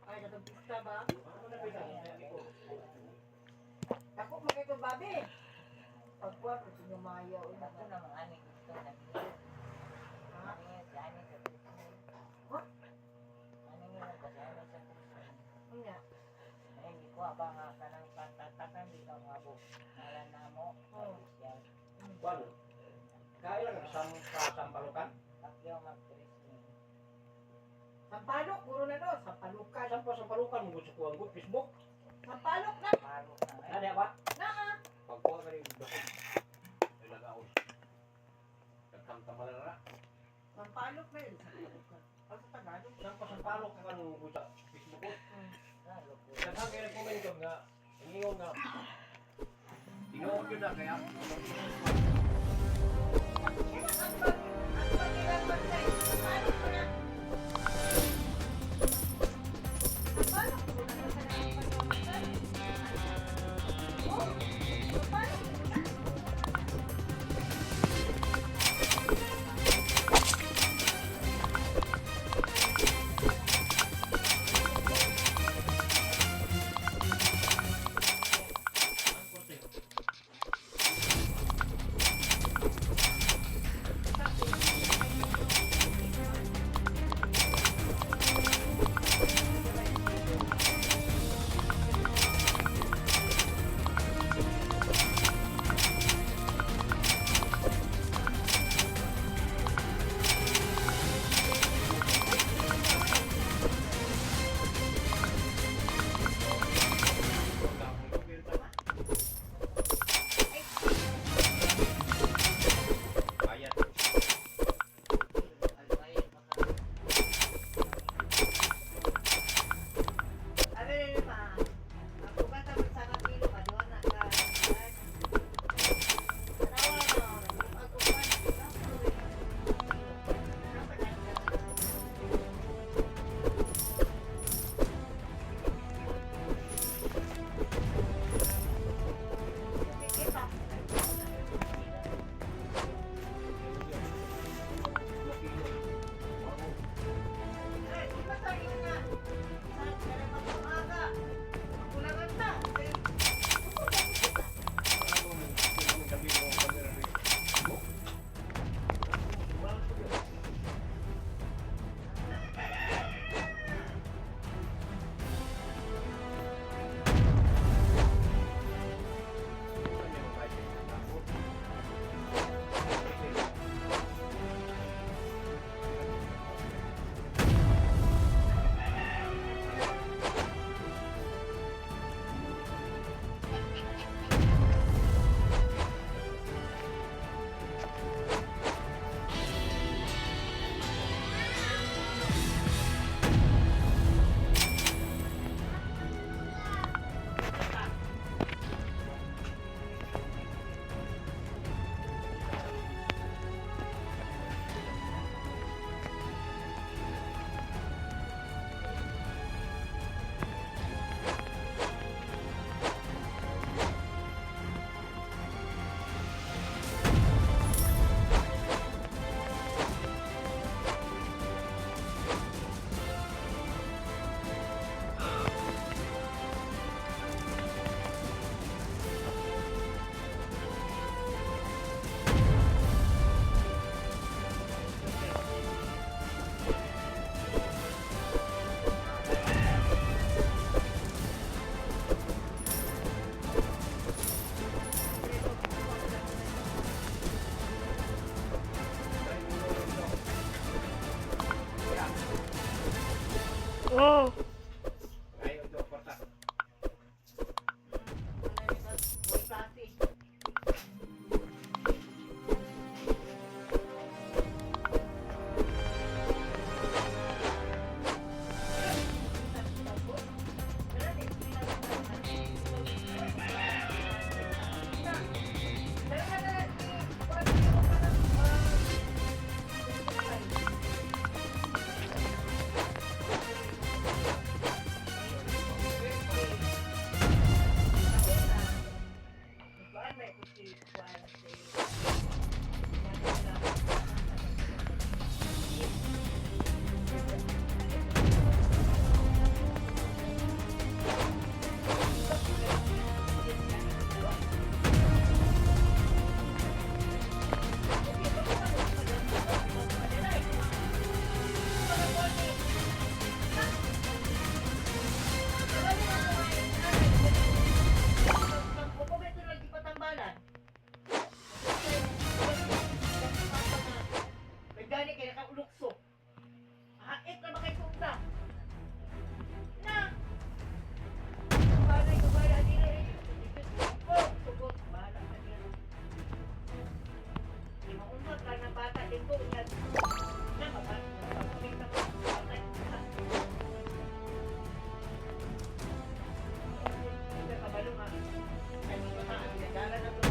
Ay, natagpusta ba? Ako magkito babi. Pagkuha ko sa lumayaw. Ako nang ani gusto na. Ani si ani sa Huh? ani nga kasi ani sa Nga. ay di ko ba nga kanang patatakan di ka mabuk. Nala na mo. Oh. Yan. Kuan. Kailan ka sampalukan? Pakyo mag-Christmas. Sampalok, puro na doon. Sampalukan. Saan pa sampalukan mo gusto ko ang Facebook? Sampalok na. Palo na nga. Ano ba? Naa. Pagkuha ka rin dako. Ilagaw. Nagkamtama na na. Sampalok na yun. Sampalukan. Ano sa Tagalog? Saan pa sampalok ka nung gusto Facebook ko? Lalo po. Saan kayo nag-comment yun nga? Ingingon nga. Tinawag yun na kaya. Ano nga? Ay, hindi ka ang gagara na to.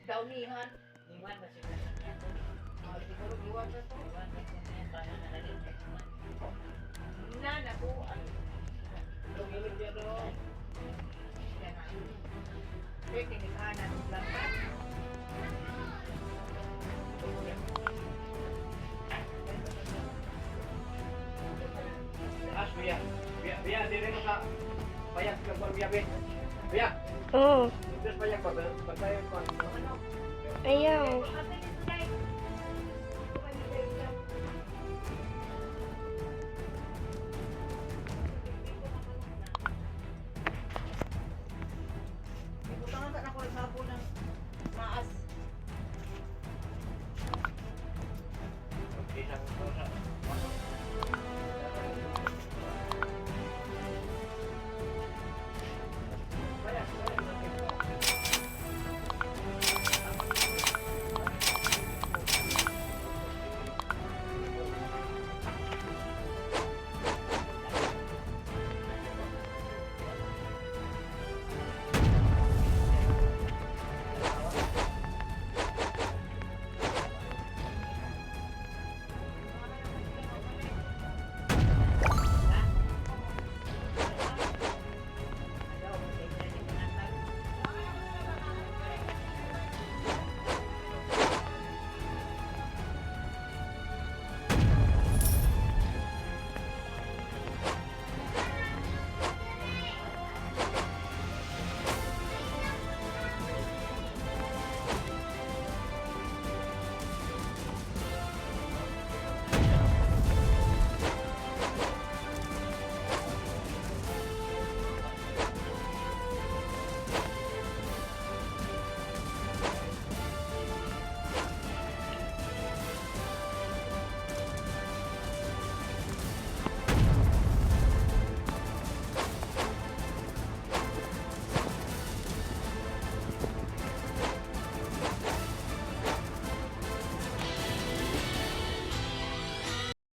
Daunihan. Iwan ba sila sa niya to? Siguro iwan na to. Iwan ba sila niya para nalalim sa iwan? Na po. Tumilog yan o. Pwede ni kanan lang ka. As, Bia. Bia, dili mo sa payag ka ba, Bia, Bia? Bia, Oo. just payag ba? Pagkayo ko. Ayaw. Ate,